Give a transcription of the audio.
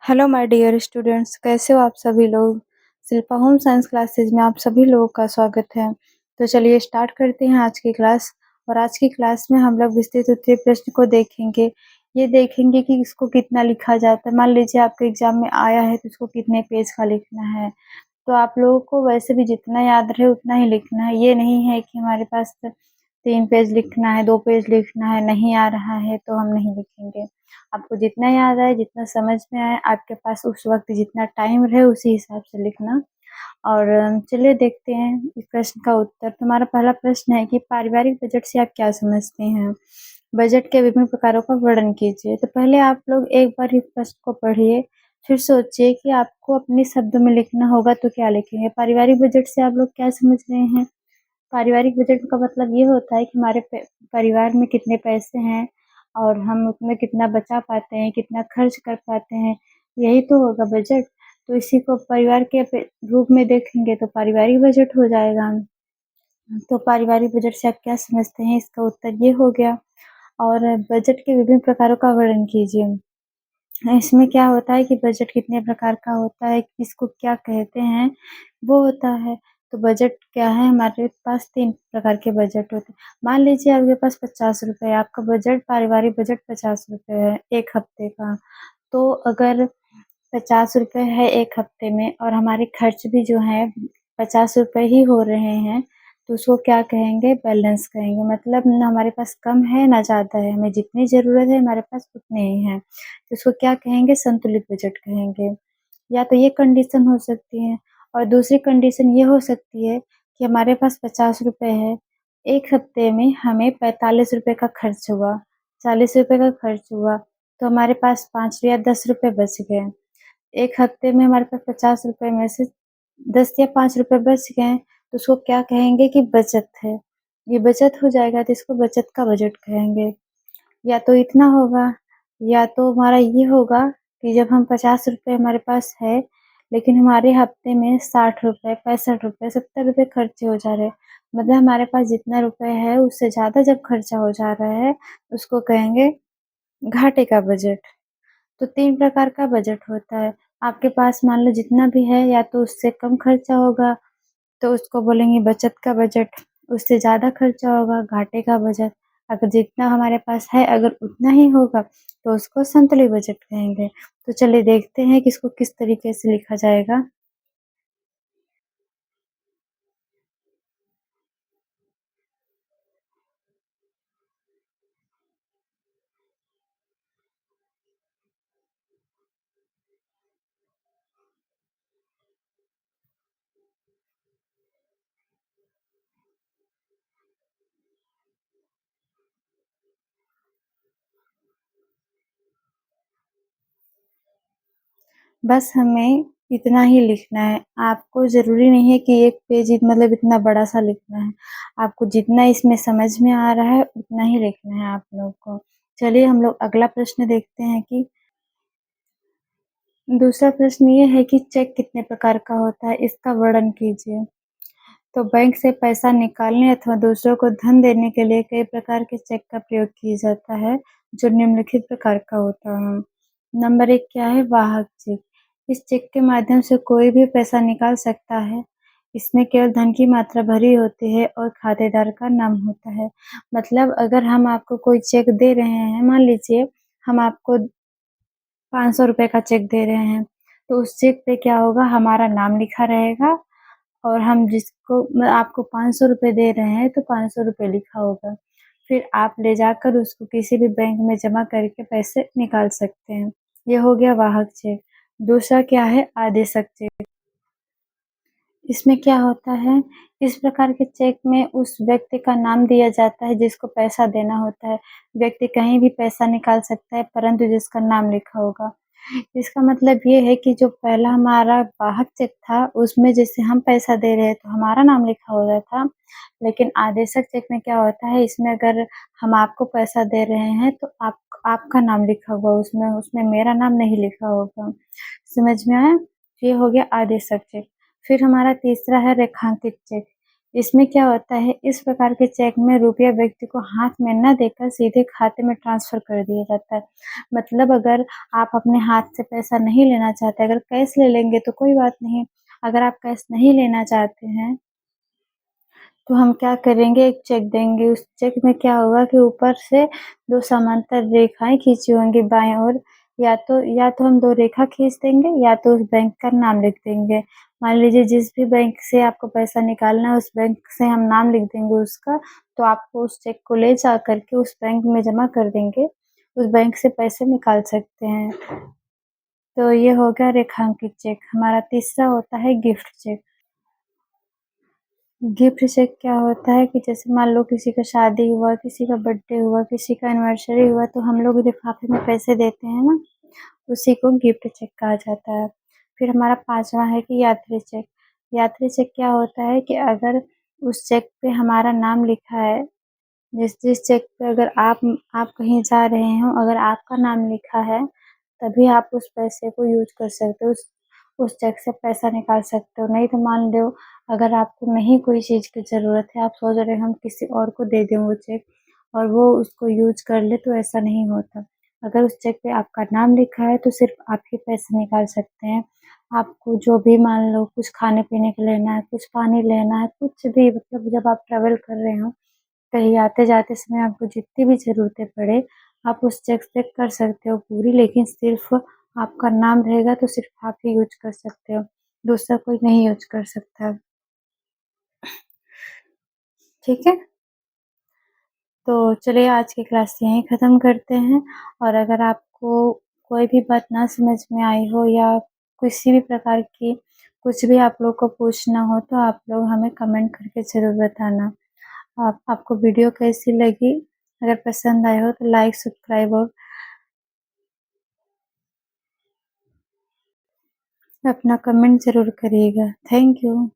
Hello my dear students, कैसे हो आप सभी लोग। शिल्पा होम साइंस क्लासेस में आप सभी लोगों का स्वागत है। तो चलिए स्टार्ट करते हैं आज की क्लास। और आज की क्लास में हम लोग विस्तृत उत्तरीय प्रश्न को देखेंगे। ये देखेंगे कि इसको कितना लिखा जाता है। मान लीजिए आपके एग्जाम में आया है तो इसको कितने पेज का लिखना है। तो आप लोगों को वैसे भी जितना याद रहे उतना ही लिखना है। ये नहीं है कि हमारे पास 3 पेज लिखना है, 2 पेज लिखना है, नहीं आ रहा है तो हम नहीं लिखेंगे। आपको जितना याद आए, जितना समझ में आए, आपके पास उस वक्त जितना टाइम रहे उसी हिसाब से लिखना। और चलिए देखते हैं इस प्रश्न का उत्तर। तुम्हारा पहला प्रश्न है कि पारिवारिक बजट से आप क्या समझते हैं। बजट के विभिन्न प्रकारों का वर्णन कीजिए। तो पहले आप लोग एक बार इस प्रश्न को पढ़िए, फिर सोचिए कि आपको अपने शब्दों में लिखना होगा तो क्या लिखेंगे। पारिवारिक बजट से आप लोग क्या समझ रहे हैं। पारिवारिक बजट का मतलब ये होता है कि हमारे परिवार में कितने पैसे हैं और हम उसमें कितना बचा पाते हैं, कितना खर्च कर पाते हैं, यही तो होगा बजट। तो इसी को परिवार के रूप में देखेंगे तो पारिवारिक बजट हो जाएगा। तो पारिवारिक बजट से आप क्या समझते हैं, इसका उत्तर ये हो गया। और बजट के विभिन्न प्रकारों का वर्णन कीजिए। इसमें क्या होता है कि बजट कितने प्रकार का होता है, किसको क्या कहते हैं, वो होता है। तो बजट क्या है, हमारे पास 3 प्रकार के बजट होते हैं। मान लीजिए आपके पास 50 रुपए है, आपका बजट पारिवारिक बजट 50 रुपए है 1 हफ्ते का। तो अगर 50 रुपए है 1 हफ्ते में और हमारे खर्च भी जो है 50 रुपए ही हो रहे हैं, तो उसको क्या कहेंगे, बैलेंस कहेंगे। मतलब ना हमारे पास कम है ना ज़्यादा है, हमें जितनी ज़रूरत है हमारे पास उतने ही हैं। तो उसको क्या कहेंगे, संतुलित बजट कहेंगे। या तो ये कंडीशन हो सकती है। और दूसरी कंडीशन ये हो सकती है कि हमारे पास 50 रुपए है, 1 हफ्ते में हमें 45 रुपए का खर्च हुआ, 40 रुपए का खर्च हुआ, तो हमारे पास 5 या 10 रुपए बच गए। 1 हफ्ते में हमारे पास 50 रुपए में से 10 या 5 रुपए बच गए, तो उसको क्या कहेंगे कि बचत है। ये बचत हो जाएगा तो इसको बचत का बजट कहेंगे। या तो इतना होगा, या तो हमारा ये होगा कि जब हम 50 रुपए हमारे पास है, लेकिन हमारे हफ्ते में 60 रुपए, 65 रुपए, 70 रुपए खर्चे हो जा रहे हैं। मतलब हमारे पास जितना रुपए है उससे ज़्यादा जब खर्चा हो जा रहा है, उसको कहेंगे घाटे का बजट। तो 3 प्रकार का बजट होता है। आपके पास मान लो जितना भी है, या तो उससे कम खर्चा होगा तो उसको बोलेंगे बचत का बजट, उससे ज़्यादा खर्चा होगा घाटे का बजट। अगर जितना हमारे पास है अगर उतना ही होगा तो उसको संतुलित बजट कहेंगे। तो चलिए देखते हैं कि इसको किस तरीके से लिखा जाएगा। बस हमें इतना ही लिखना है। आपको ज़रूरी नहीं है कि 1 पेज मतलब इतना बड़ा-सा लिखना है। आपको जितना इसमें समझ में आ रहा है उतना ही लिखना है आप लोग को। चलिए हम लोग अगला प्रश्न देखते हैं कि दूसरा प्रश्न ये है कि चेक कितने प्रकार का होता है, इसका वर्णन कीजिए। तो बैंक से पैसा निकालने अथवा दूसरों को धन देने के लिए कई प्रकार के चेक का प्रयोग किया जाता है, जो निम्नलिखित प्रकार का होता है। नंबर 1 क्या है, वाहक चेक। इस चेक के माध्यम से कोई भी पैसा निकाल सकता है। इसमें केवल धन की मात्रा भरी होती है और खातेदार का नाम होता है। मतलब अगर हम आपको कोई चेक दे रहे हैं, मान लीजिए हम आपको 500 रुपए का चेक दे रहे हैं, तो उस चेक पे क्या होगा, हमारा नाम लिखा रहेगा। और हम जिसको आपको 500 रुपए दे रहे हैं तो 500 रुपए लिखा होगा। फिर आप ले जाकर उसको किसी भी बैंक में जमा करके पैसे निकाल सकते हैं। ये हो गया वाहक चेक। दूसरा क्या है, आदेशक चेक। इसमें क्या होता है, इस प्रकार के चेक में उस व्यक्ति का नाम दिया जाता है जिसको पैसा देना होता है। व्यक्ति कहीं भी पैसा निकाल सकता है परंतु जिसका नाम लिखा होगा। इसका मतलब ये है कि जो पहला हमारा वाहक चेक था उसमें जैसे हम पैसा दे रहे हैं तो हमारा नाम लिखा होता था। लेकिन आदेशक चेक में क्या होता है, इसमें अगर हम आपको पैसा दे रहे हैं तो आपका नाम लिखा होगा उसमें, उसमें मेरा नाम नहीं लिखा होगा। समझ में आया। ये हो गया आदेशक चेक। फिर हमारा तीसरा है रेखांकित चेक। इसमें क्या होता है, इस प्रकार के चेक में रुपया व्यक्ति को हाथ में न देकर सीधे खाते में ट्रांसफ़र कर दिया जाता है। मतलब अगर आप अपने हाथ से पैसा नहीं लेना चाहते, अगर कैश ले लेंगे तो कोई बात नहीं, अगर आप कैश नहीं लेना चाहते हैं तो हम क्या करेंगे, एक चेक देंगे। उस चेक में क्या होगा कि ऊपर से 2 समांतर रेखाएँ खींची होंगी बाएँ ओर, या तो हम 2 रेखा खींच देंगे या तो उस बैंक का नाम लिख देंगे। मान लीजिए जिस भी बैंक से आपको पैसा निकालना है, उस बैंक से हम नाम लिख देंगे उसका, तो आपको उस चेक को ले जा कर के उस बैंक में जमा कर देंगे, उस बैंक से पैसे निकाल सकते हैं। तो ये हो गया रेखांकित चेक। हमारा तीसरा होता है गिफ्ट चेक। गिफ्ट चेक क्या होता है कि जैसे मान लो किसी का शादी हुआ, किसी का बर्थडे हुआ, किसी का एनिवर्सरी हुआ, तो हम लोग लिफाफे में पैसे देते हैं ना, उसी को गिफ्ट चेक कहा जाता है। फिर हमारा 5वां है कि यात्री चेक। यात्री चेक क्या होता है कि अगर उस चेक पे हमारा नाम लिखा है, जिस चेक पे अगर आप कहीं जा रहे हो, अगर आपका नाम लिखा है, तभी आप उस पैसे को यूज़ कर सकते हो, उस चेक से पैसा निकाल सकते हो। नहीं तो मान लो अगर आपको नहीं कोई चीज़ की ज़रूरत है, आप सोच रहे हो हम किसी और को दे दें वो चेक और वो उसको यूज़ कर ले, तो ऐसा नहीं होता। अगर उस चेक पे आपका नाम लिखा है तो सिर्फ़ आप ही पैसे निकाल सकते हैं। आपको जो भी मान लो कुछ खाने-पीने को लेना है, कुछ पानी लेना है, कुछ भी मतलब जब आप ट्रैवल कर रहे हो, कहीं आते-जाते समय आपको जितनी भी ज़रूरतें पड़े, आप उस चेक से कर सकते हो पूरी, लेकिन सिर्फ़ आपका नाम रहेगा तो सिर्फ़ आप ही यूज़ कर सकते हो, दूसरा कोई नहीं यूज़ कर सकता। ठीक है? तो चलिए आज की क्लास यहीं ख़त्म करते हैं और अगर आपको कोई भी बात ना समझ में आई हो या किसी भी प्रकार की कुछ भी आप लोग को पूछना हो तो आप लोग हमें कमेंट करके ज़रूर बताना। आपको वीडियो कैसी लगी? अगर पसंद आए हो तो लाइक, सब्सक्राइब और अपना कमेंट ज़रूर करिएगा। Thank you.